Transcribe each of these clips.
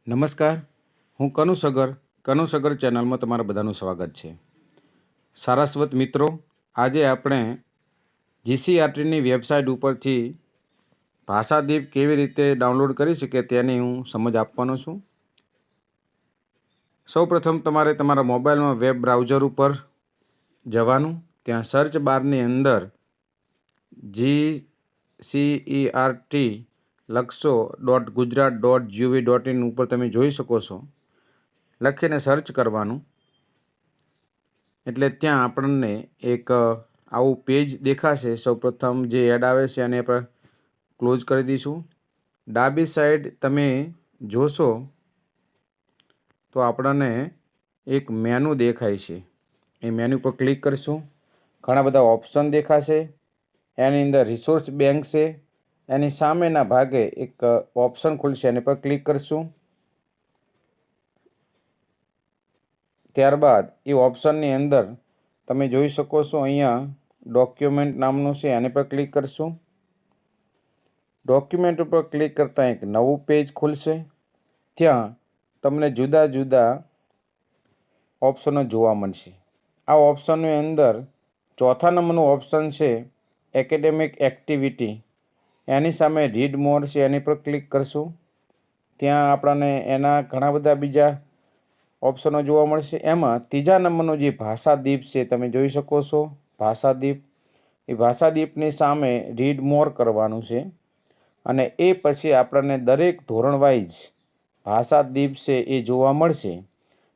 નમસ્કાર, હું કનુ સગર ચેનલમાં તમારા બધાનું સ્વાગત છે. સારસ્વત મિત્રો, આજે આપણે જીસીઆરટીની વેબસાઇટ ઉપરથી ભાષાદીપ કેવી રીતે ડાઉનલોડ કરી શકીએ તેની હું સમજ આપવાનો છું. સૌપ્રથમ તમારે તમારા મોબાઈલમાં વેબ બ્રાઉઝર ઉપર જવાનું. ત્યાં સર્ચ બારની અંદર GCERT લખશો .gujarat.gov.in ઉપર તમે જોઈ શકો છો. લખીને સર્ચ કરવાનું એટલે ત્યાં આપણને એક આવું પેજ દેખાશે. સૌપ્રથમ જે એડ આવે છે એને પર ક્લોઝ કરી દઈશું. ડાબી સાઈડ તમે જોશો તો આપણને એક મેનુ દેખાય છે. એ મેનુ પર ક્લિક કરશું. ઘણા બધા ઓપ્શન દેખાશે. એની અંદર રિસોર્સ બેંક છે. એની સામેના ભાગે એક ઓપ્શન ખુલશે, એની પર ક્લિક કરશું. ત્યારબાદ એ ઓપ્શનની અંદર તમે જોઈ શકો છો અહીંયા ડોક્યુમેન્ટ નામનું છે, એની પર ક્લિક કરશું. ડોક્યુમેન્ટ ઉપર ક્લિક કરતાં એક નવું પેજ ખુલશે. ત્યાં તમને જુદા જુદા ઓપ્શનો જોવા મળશે. આ ઓપ્શનની અંદર ચોથા નંબરનું ઓપ્શન છે એકેડેમિક એક્ટિવિટી. એની સામે રીડ મોર છે, એની પર ક્લિક કરશું. ત્યાં આપણને એના ઘણા બધા બીજા ઓપ્શનો જોવા મળશે. એમાં ત્રીજા નંબરનો જે ભાષાદીપ છે તમે જોઈ શકો છો. ભાષાદીપ, એ ભાષાદીપની સામે રીડ મોર કરવાનું છે અને એ પછી આપણને દરેક ધોરણ વાઇઝ ભાષાદીપ છે એ જોવા મળશે.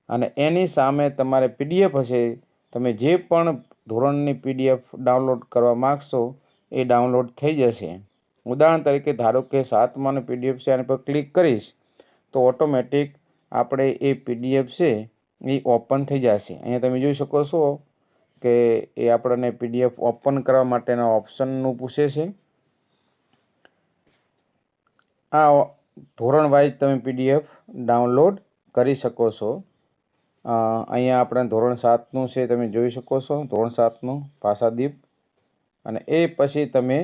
અને એની સામે તમારે PDF હશે, તમે જે પણ ધોરણની PDF ડાઉનલોડ કરવા માગશો એ ડાઉનલોડ થઈ જશે. ઉદાહરણ તરીકે ધારો કે 7માનું PDF છે, આની પર ક્લિક કરીશ તો ઓટોમેટિક આપણે એ PDF છે એ ઓપન થઈ જશે. અહીંયા તમે જોઈ શકો છો કે એ આપણને PDF ઓપન કરવા માટેના ઓપ્શનનું પૂછે છે. આ ધોરણ વાઇઝ તમે PDF ડાઉનલોડ કરી શકો છો. અહીંયા આપણે ધોરણ 7નું છે, તમે જોઈ શકો છો ધોરણ 7નું ભાષાદીપ. અને એ પછી તમે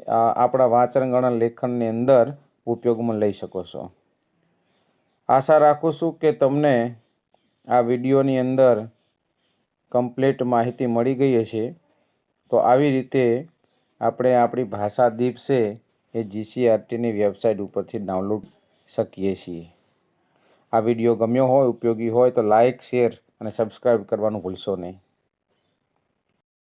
આપણા વાંચન ગણન લેખનની અંદર ઉપયોગમાં લઈ શકો છો. આશા રાખું છું કે તમને આ વિડીયોની અંદર કમ્પ્લીટ માહિતી મળી ગઈ હશે. તો આવી રીતે આપણે આપણી ભાષાદીપ છે એ GCERTની વેબસાઇટ ઉપરથી ડાઉનલોડ શકીએ છીએ. આ વિડીયો ગમ્યો હોય, ઉપયોગી હોય તો લાઇક, શેર અને સબસ્ક્રાઈબ કરવાનું ભૂલશો નહીં.